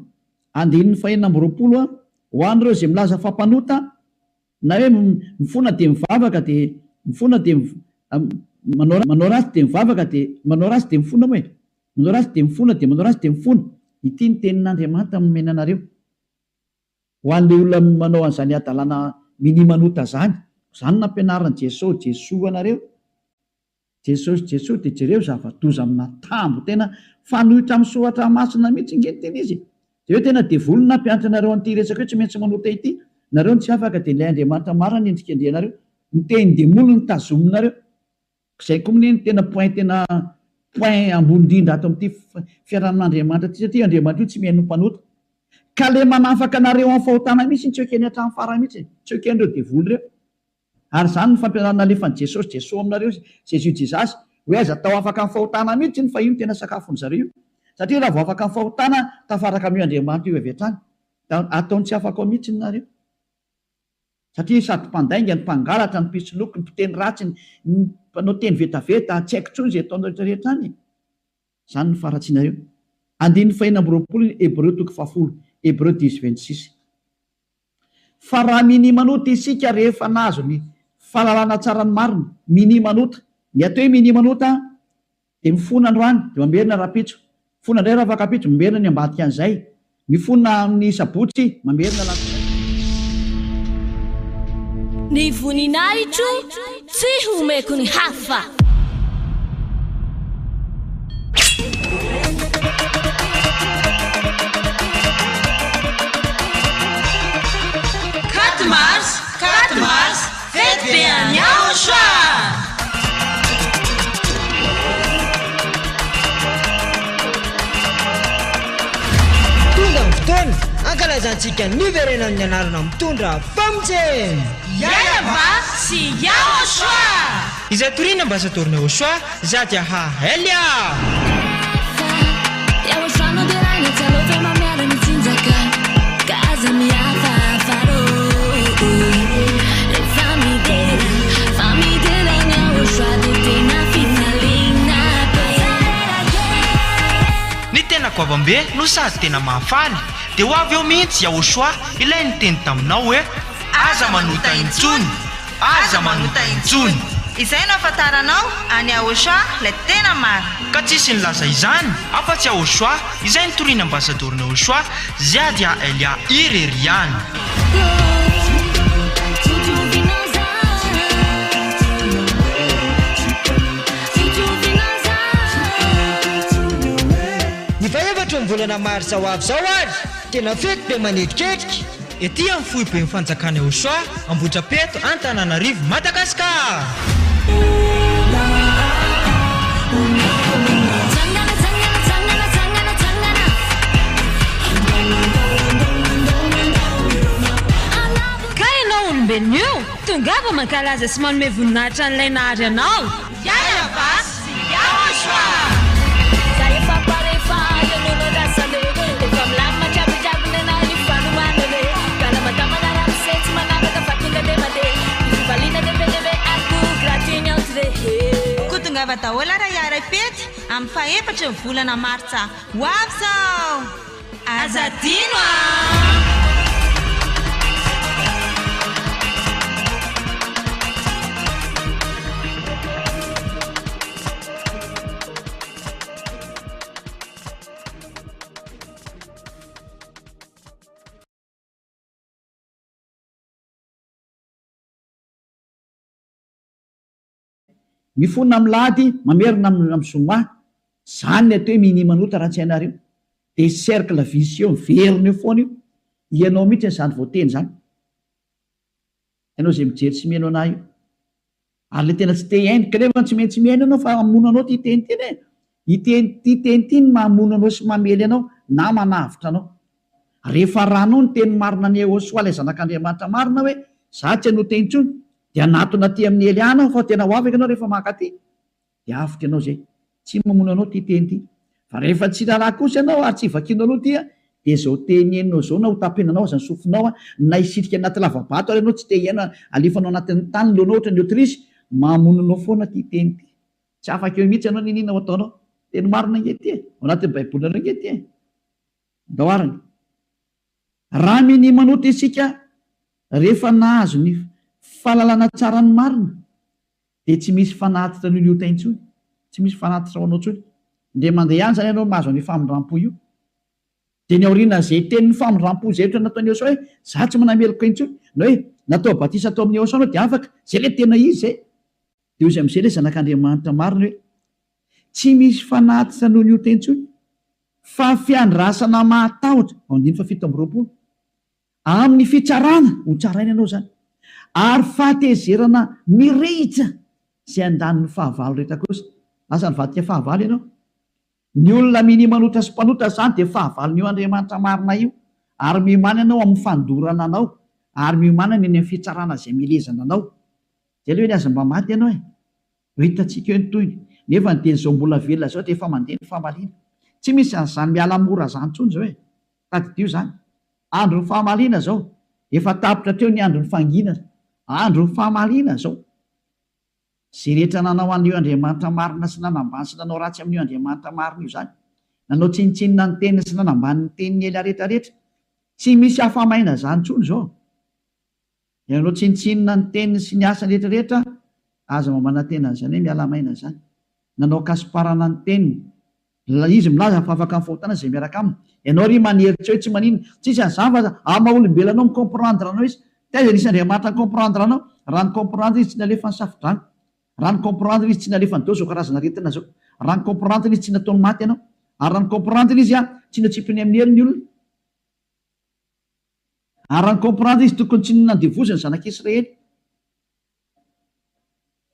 andininy 420 ho an'ireo izay milaza fampanota na hoe mifona dia mivavaka dia mifona dia manao ratsy dia mivavaka dia manao ratsy dia mifona moa e. Manao ratsy dia mifona dia manao ratsy dia mifona. Ity ny tenin'Andriamanitra nomena anareo. Ho an'ilay olona manao an'izany adalana mini-manota zany. Zany nampianaran'i Jesosy Jesoa anareo. Jesosy Jesoa dia jereo zava-doza amina tambo tena fanohitra amin'ny soratra masina mihitsy nge teny izy. Dia hoe tena devoly nampianatra anareo an'ity resaka hoe tsy maintsy manota ity. Nareo ny tsy afaka dia ilay Andriamanitra marina ny endrikendrenareo. Ny teny demoly ny tazominareo. Izay koa ny tena point ambony indrindra ato amin'ity fiarahamin'Andriamanitra ity satria Andriamanitra io tsy mihaino mpanota. Ka le manafaka anareo amin'ny fahotana mihitsy tsy ekeny hatramin'ny farany mihitsy. Tsy eken'ireo devoly ireo. Ary zany ny fampianarana alefan'i Jesosy Jesosy aminareo Jésus Jesus hoe aza tao afaka amin'ny fahotana mihitsy ny fa io tena sakafony zareo. Satria raha vao afaka amin'ny fahotana tafaraka amin'io Andriamanitra io avy hatrany. Ataony tsy afaka ao mihitsy nareo. Satria sady mpandainga ny mpangalatra ny mpisoloky ny mpiteny ratsy ny mpanao teny vetaveta tsy haiko intsony izay ataonao rehetrarehetra any. Zany ny faratsianareo. Andininy 420 Hebreo toko 10 Hebreo 10:26. Fa raha mini-manota isika rehefa nazo ny fahalalana tsara ny marina, mini-manota. Ny atao hoe mini-manota dia mifona androany dia mamerina rapitso. Mifona indray raha afaka pitso mamerina ny ambadika an'izay. Mifona amin'ny sabotsy mamerina latsy. Ny voninahitro tsy homeko ny hafa. Katmars, fety be any Aotra. fanomezantsika niverena amin'ny anarana mitondra famojeny Yayava sy Yahoshua. izay torina ambasadorina Yahoshua zady aha Elia. Ny tena goavambe no sady tena mahafaly dia ho avy eo mihitsy Yahoshua ilay niteny taminao hoe aza manota intsony, aza manota intsony. Izay no afantaranao any Yahoshua ilay tena maro. Ka tsisy nilaza izany afa-tsy Yahoshua izay nitoriana ambasadorina Yahoshua ziady a Elia irery ihany. ny faevatra ny volana marsa ho avy zao ary tena fety be manetriketrika Ety amin'ny fohy be ny fanjakana Yahoshua Ambohidrapeto Antananarivo Madagasikara. Ka ianao olombelona io tongava mankalaza sy manome voninahitra an'ilay nahary anao. Yayava sy Yahoshua. Kutungava daholo raha iara-pety amin'ny fahaefatra ny volana martsa ho avy zao. Azadino Mifona amin'ny lahady mamerina amin'ny zoma zany ny atao hoe mini manota raha tsy hainareo dia cercle vicieux miverina eo foana io ianao mihitsy zany voateny zany ianao zay mijery tsy mihaino anahy io ary le tena tsy te hainy kanefa tsy maintsy mihaino anao fa mamono anao ty teny teny ty teny ty ny mamono anao sy mamely anao na manavitra anao rehefa ranao ny teny marina ny Yahoshua ilay zanak'Andriamanitra marina hoe za tsy hanao teny intsony dia anatona ty amin'ny Eliana fa tena ho afaka anao rehefa maka ty dia afitra anao zay tsy mamono anao ty teny ty fa rehefa tsy raharaha kosa ianao ary tsy vakino anao ty dia zao teny enao zao na ho tapenanao zany sofinao na isitrika anaty lavabato ary ianao tsy te hiaina alefanao anatin'ny tany loanao ohatra ny Autrisy mamono anao foana ty teny ty tsy afaka eo mihitsy anao ninina ho ataonao teny marina ingety ao anatin'ny baiboly anao ingety daoarany raha miny manota isika rehefa nahazo ny fahalalana tsara ny marina dia tsy misy fanatitra noho ny ota intsony tsy misy fanatitra ho anao tsony dia mandeha ihany zany ianao mahazo ny famondram-po io dia ny aoriana zay tenin'ny famondram-po zay ohatra nataony Yahoshua hoe za tsy manameloko intsony na hoe natao batisa atao amin'ny Yahoshua anao dia afaka zay le tena izy zay dia ozy amin'izay le zanak'Andriamanitra marina hoe tsy misy fanatitra noho ny ota intsony fa fiandrasana mahatahotra andiny fa fito amby roapolo amin'ny fitsarana ho tsaraina ianao zany ary fahatezerana mirehitra zay andaniny fahavalo rehetra kosa lasa nivadika fahavalo ianao ny olona miny manota sy mpanota zany dia fahavalon'io Andriamanitra marina io ary miomana ianao amin'ny fandorana anao ary miomana ny amin'ny fitsarana zay milezana anao zay le hoe ny aza mba maty ianao ho hitantsika eo ny toyny nefa ny teny zao mbola velona zao dia efa mandeha ny fahamaliana tsy misy an'izany miala mora zany tsony zao tadidio zany andro ny fahamaliana zao efa tapitra treo ny andro ny fanginana andro ny fahamaliana zao zay rehetra nanao an'io Andriamanitra marina sy nanambany sy nanao ratsy amin'io Andriamanitra marina io zany nanao tsinitsinina ny teniny sy nanambany ny teniny ela rehetrarehetra tsy misy hafamaina zany tsony zao nanao tsinitsinina ny teniny sy ny asany rehetrarehetra aza mamana tena zany hoe miala maina zany nanao kasiparana ny teniny izy milaza fa afaka mifahotana zay miaraka aminy ianao ry maneritra hoe tsy manina tsisy an'izany fa ama olombelona anao micomprendre anao izy taiza nisy Andriamanitra ny comprendre anao raha ny comprendre izy tsy nalefa ny safidrano raha ny comprendre izy tsy nalefa ny dao zao karazana retina zao raha ny comprendre izy tsy nataony maty ianao ary raha ny comprendre izy tsy natsipiny amin'ny herin'ny olona ary raha ny comprendre izy tokony tsy nandevoziny zanak'Israely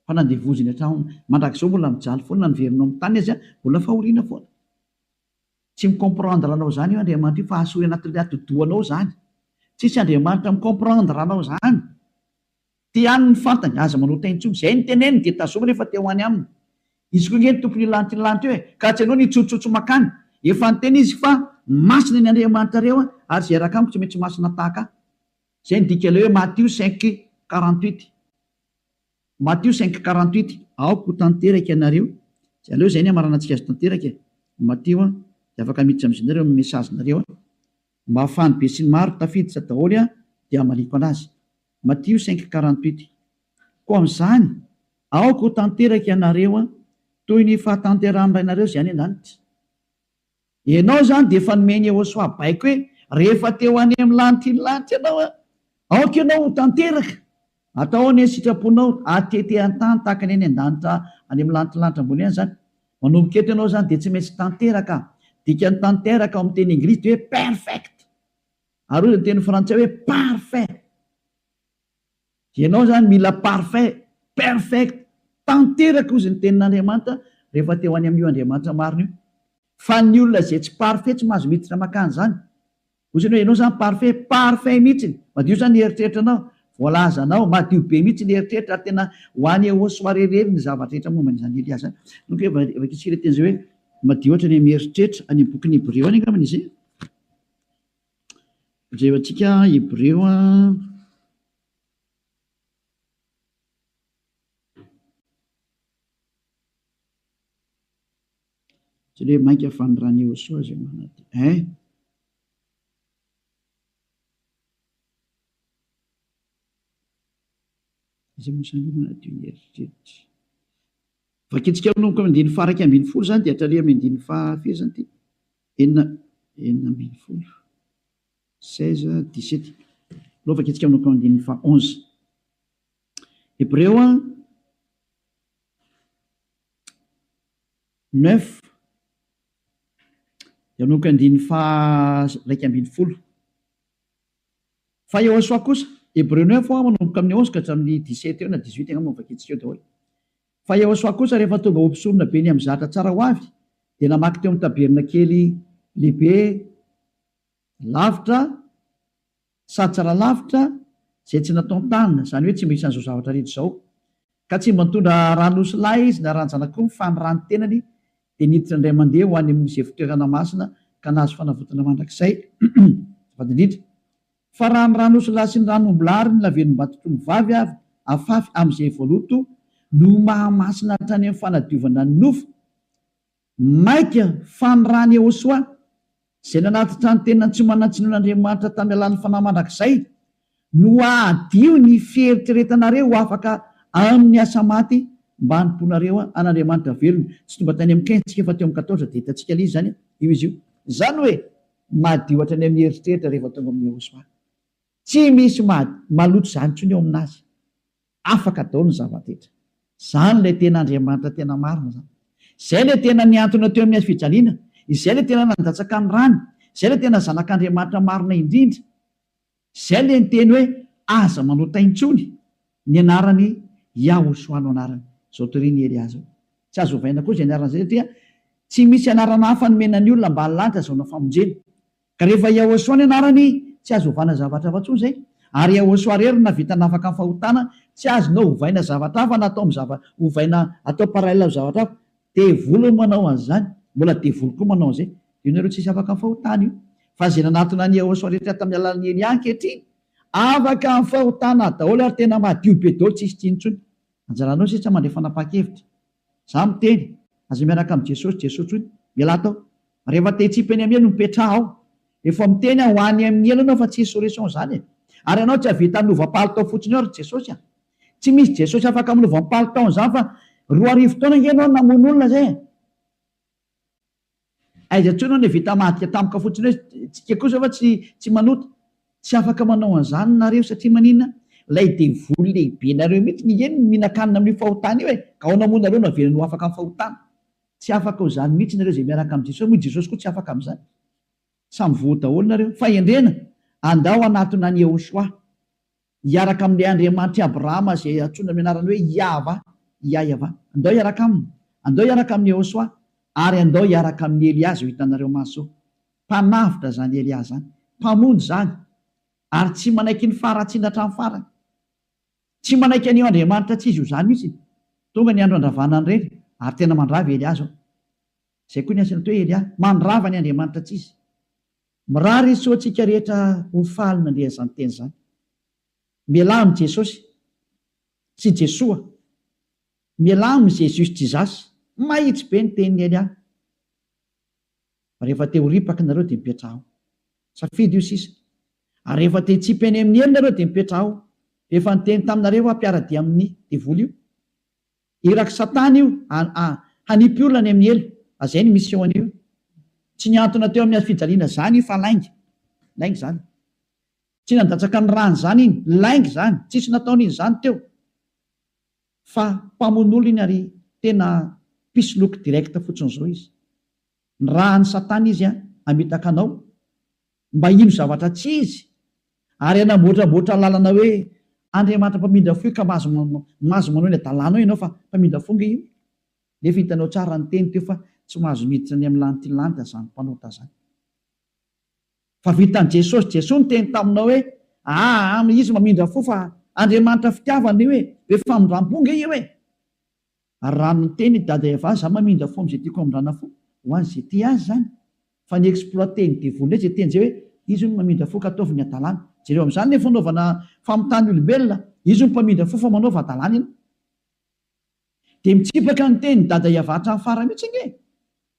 fa nandevoziny hatrao mandrak'izao mbola mijaly foana niverinao amin'ny tany izy mbola fahoriana foana tsy micomprendre anao zany io Andriamanitra io fa asory anatin'ilay atodoanao zany tsisy Andriamanitra micomprendre anao zany. Ty any ny fantany aza manota intsony zay ny teneny dia tazoma rehefa teo any aminy. Izy koa ny tompony lanty eo ka tsy anao ny tsotsotso makany. Efa nyteny izy fa masina ny Andriamanitra reo ary zay raka amiko tsy maintsy masina tahaka. Zay ny dika ilay hoe Matthieu 5:48. Matthieu 5:48 aoko tanteraka ianareo. Zay aleo zay ny amaranantsika azy tanteraka. Matthieu dia afaka miditra amin'izy nareo amin'ny mesazinareo. Mba hafahany be sy ny maro tafiditra daholo dia maliko anazy. Matthieu 5:48. Koa amin'izany aoko tanteraka ianareo toy ny fahatanterahany rainareo zay any an-danitra. Ianao zany dia efa nomeny Yehosoa baiko hoe rehefa teo any amin'ny lanitra ianao aoka ianao tanteraka. Atao ny sitraponao atete an-tany tahaka ny any an-danitra any amin'ny lanitra ambony any zany. Manomboka eto ianao zany dia tsy maintsy tanteraka. Dikany tanteraka ao amin'ny teny Anglisy dia hoe perfect. Ary ny teny frantsay hoe parfait. Ianao zany mila parfait, perfect, tanteraka ozy ny tenin'Andriamanitra rehefa teo any amin'io Andriamanitra marina io. Fa ny olona zay tsy parfait tsy mahazo miditra makany zany. Ozy hoe ianao zany parfait mihitsy. Madio zany eritreritra anao. Voalaza anao madio be mihitsy ny eritreritra ary tena ho any Yehosoa rerery ny zavatra rehetra momba n'izany Elias zany. Nuk vakitsika teny zay hoe madio ohatra ny mieritreritra any bokin'ny Hébreu any angambany izy. Reo atsika Hébreu tsy le mainka fanirany Yehosoa zay manaty. Zay mosany manadio ny eritreritra. Vakitsika manomboka amin'ny andiny faraka ambin'ny folo zany dia hatrary amin'ny andiny fahafiry zany ty. Enina ambin'ny folo. 16-17. Lo vakitsika manomboka amin'ny andiny fa 11. Hébreu 9. Dia manomboka andiny fa raika ambin'ny folo. Fa Yehosoa kosa Hébreu 9 manomboka amin'ny 11 ka hatramin'ny 17 eo na 18 angamba vakitsika eo daholo. Fa Yehosoa kosa rehefa tonga ompisorona be ny amin'ny zatra tsara ho avy dia namaky teo amin'ny tabernakely lehibe lavitra sady tsara lavitra zay tsy natao tanina, zany hoe tsy misy an'izao zavatra rehetra izao. Ka tsy mba nitondra ranosy lahy izy na ranjanak'omby fa ny rano tenany dia niditra indray mandeha ho any amin'izay fitoerana masina ka nahazo fanavotana mandrakizay. Vadindrindra fa raha ny ranosy lahy sy ny ranombolary ny lavenimbatotro vavy avy afafy amin'izay voaloto no mahamasina hatrany amin'ny fanadiovana ny nofo maika fa ny rany Yehosoa zay nanatitra ny tena tsy manatsinoan'Andriamanitra tamin'ny alan'ny fanahy mandrakizay no adio ny fieritreretanareo ho afaka amin'ny asa maty mba hanimponareo an'Andriamanitra velona. Tsy tonga tany amin'ny 15 tsika fa teo amin'ny 14 dia hitantsika ilay zany io izy io. Zany hoe madio hatrany amin'ny eritreritra rehefa tonga amin'ny Yehosoa. Tsy misy maloto zany intsony eo aminazy. Afaka daholo ny zava-detra. Zany ilay tena Andriamanitra tena marina zany. Izay ilay tena niantona teo amin'ny fijaliana. Izay ilay tena nandatsaka ny rano. Izay ilay tena zanak'Andriamanitra marina indrindra. Izay ilay ny teny hoe aza manota intsony ny anarany Yehosoa no anarany. Zao toriany Elias. Tsy azo ovaina koa izay anarana izay satria tsy misy anarana hafa nomenan'ny olona mba halanitra zao na famonjena. Ka rehefa Yehosoa ny anarany tsy azo ovana zavatra hafa intsony izay. Ary Yehosoa rery na vita nafaka amin'ny fahotana tsy azonao ovaina zavatra hafa na atao ovaina atao parallela amin'ny zavatra hafa. Devoly manao an'izany, mbola devoly koa manao an'izay. Io nareo tsisy afaka amin'ny fahotana io. Fa izay nanatona ny Yehosoa rehetra tamin'ny alalan'ny Elia ankehitriny afaka amin'ny fahotana daholo ary tena madio be daholo tsisy tsinontsony. Anjaranao sisa mandray fanapa-kevitra. Za miteny aza miaraka amin'ny Jesosy hoy miala tao. Rehefa te-hitsipy any amin'ny elo mipetraha ao. Efa miteny ho any amin'ny elo anao fa tsy solution zany. Ary anao tsy havita nova-palitao fotsiny eo Jesosy. Tsy misy Jesosy afaka minova-palitao zany fa 2 arivo taona ianao namono olona zay. Aiza intsony ny vita madika tampoka fotsiny hoe tsika kosa fa tsy manota. Tsy afaka manao an'izany nareo satria maninona lay devoly lehibe nareo mihitsy ny eny mihinan-kanina amin'ny fahotana io ka ao namono nareo navelany ho afaka amin'ny fahotana. Tsy afaka ho zany mihitsy nareo zay miaraka amin'ny Jesosy. Moa Jesosy koa tsy afaka amin'izany. Samy voa daholo nareo. Fa endrena andao anatona ny Yehosoa hiaraka amin'ilay Andriamanitra Abrahama zay antsoina amin'ny anarany hoe Yahva. Andao hiaraka aminy. Andao hiaraka amin'ny Yehosoa ary andao hiaraka amin'ny Elias ho hitanareo maso. Mpanavitra zany Elias zany. Mpamonjy zany. ary tsy manaiky ny faratsiana hatramin'ny farany. Tsy manaiky an'io Andriamanitra tsy izy io zany mihitsy. Tonga ny andro andravanany reny ary tena mandrava Eliazo. Zay koa ny asany hoe Elia mandrava ny Andriamanitra tsy izy. Mirary izy soantsika rehetra ho faly nandeha izany teny zany. Mialà amin'ny Jesosy sy Jesoa. Mialà amin'ny Jesosy tsy zasy. Mahitsy be ny tenin'ny Elia. Rehefa te ho ripaka nareo dia mipetraha ao. Safidy io sisa. Ary rehefa te hitsipy eny amin'ny elo nareo dia mipetraha ao. Efa niteny taminareo ampiaradia amin'ny devoly io. Iraky Satana io hanipy olona ny amin'ny elo. Azay ny mission io. Tsy niantona teo amin'ny fijaliana zany io fa lainga. Lainga zany. Tsy nandatsaka ny rany zany iny. Lainga zany. Tsisy nataony zany teo. Fa mpamono iny ary tena pisoloky direct fotsiny zao izy. Ny rahan'ny Satana izy amitaka anao mba ino zavatra tsy izy. Ary anamboatraboatra lalana hoe Andriamanitra mpamindra fo ka mazo manao ny adalàna ianao fa mpamindra fonga io. Nefa hitanao tsara ny teny teo fa tsy mahazo miditra ny amin'ny lanty lanta zany mpanota zany. Fa vitan'i Jesosy, Jesosy ny teny taminao hoe izy mamindra fo fa Andriamanitra fitiavana io hoe be famindram-ponga io hoe. Ary raha ny teny dada Eva za mamindra fo amin'izay tiako amindrana fo ho an'izay ty azy zany. Fa ny exploité ny devoly zay teny zay hoe izy no mamindra fo ka ataovy ny adalàna. Jereo amin'izany ny fanaovana famitany olombelona, izy no mpamindra fo fa manaova adalàna iny. Dia mitsipaka ny teny dada Eva hatramin'ny farany mihitsy iny.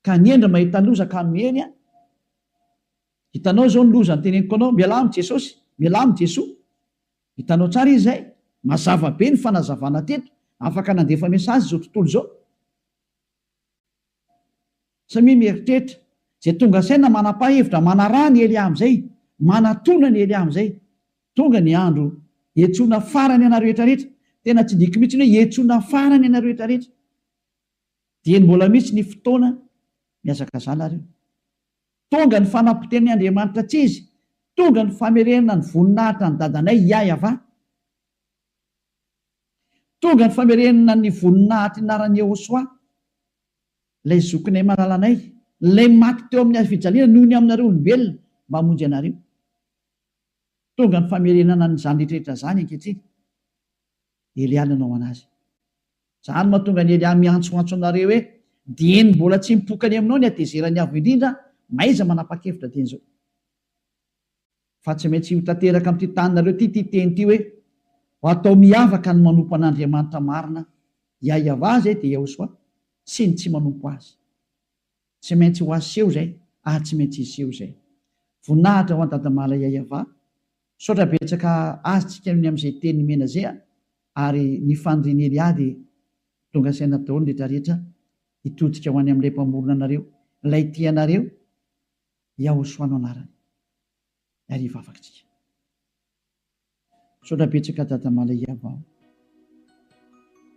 Ka niendra mahita loza ka miheny. Hitanao zao ny loza ny teneniko anao, mialà amin'ny Jesosy, mialà amin'ny Jesoa. Hitanao tsara izy zay, mazava be ny fanazavana teto, afaka nandefa mesazy zao tontolo zao. Samia mieritreritra, zay tonga saina manapa-hevitra, manarà ny Elia amin'izay, manatona ny Elia amin'izay. Tonga ny andro hiantsoana farany ana rehetra rehetra. Tena tsy diky mihitsy hoe hiantsoana farany ana rehetra rehetra. Dia mbola mihitsy ny fotoana miazakazala reo. Tonga ny fanapoteny Andriamanitra tsy izy. Tonga ny famerenana ny voninahitra ny dadanay Yahva. Tonga ny famerenana ny voninahitra inaran'ny Yehosoa. Ilay zokinay malalanay, ilay maty teo amin'ny fijaliana noho ny aminareo olombelona mba hamonjy anareo. Tonga ny famerenana ny zany rehetrarehetra zany ankehitriny. Elia nanao anazy. Zany mahatonga ny Elia miantsoantso anareo hoe dieny mbola tsy mipokany aminao ny atezerany avo indrindra, maiza manapa-kevitra teny zao. Fa tsy maintsy ho tanteraka amin'ity taninareo ty teny ty hoe ho atao miavaka ny manompo an'Andriamanitra marina, Yahva zay dia Yehosoa, sy ny tsy manompo azy. Tsy maintsy ho aseho zay, tsy maintsy iseho zay. Voninahitra ho an-dadamala Yahva, saotra betsaka azytsika ny amin'izay teny mena zay, ary ny fandriny Elia dia tonga saina daholo rehetra rehetra hitodika ho any amin'ilay mpamorona anareo, ilay tianareo, Yehosoa no anarany. Ariva afakitsika. Saotra betsaka dadamala Yahva.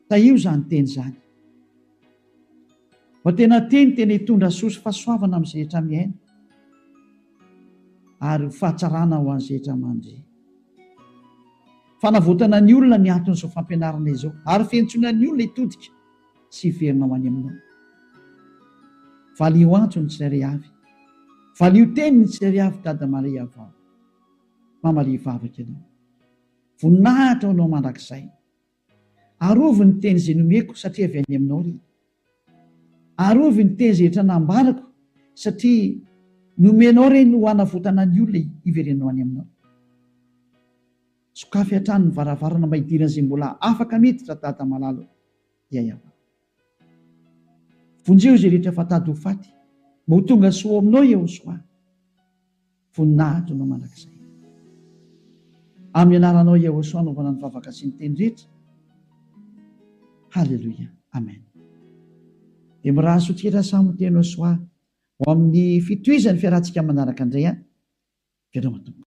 Taio zany teny zany. Fa tena tena hitondra soso fahasoavana amin'izay rehetra miaina. Ary fahatsarana ho an'izay rehetra mandry. Fanavotana ny olona ny anton'izao fampianarana izao. Ary fiantsoana ny olona hitodika sy hiverina ho any aminao. Valio antso ny tsirairay avy. Valio teny ny tsirairay avy dadamala Yahva. Mamalia vavaka ianao. Voninahitra anao mandrakizay. Arovy ny teny izay nomeko satria avy any aminao ry. Arovy ny teny izay rehetra nambarako satria nomenao reny ho hanavotana ny olona hiverenao any aminao. Sokafy hatrany ny varavarana mba hidirana izay mbola afaka miditra dada malalo Yahva. Vonjeo izay rehetra fatady ho faty, mba ho tonga soa aminao Yehosoa. Voninahitra anao mandrakizay. Amin'ny anaranao Yehosoa anaovana ny vavaka sy ny teny rehetra. Halleluia. Amen. Dia miraso tsika samy teny Yehosoa ho amin'ny fitohizan'ny fiarahantsika manaraka indray. Vedra matomboka.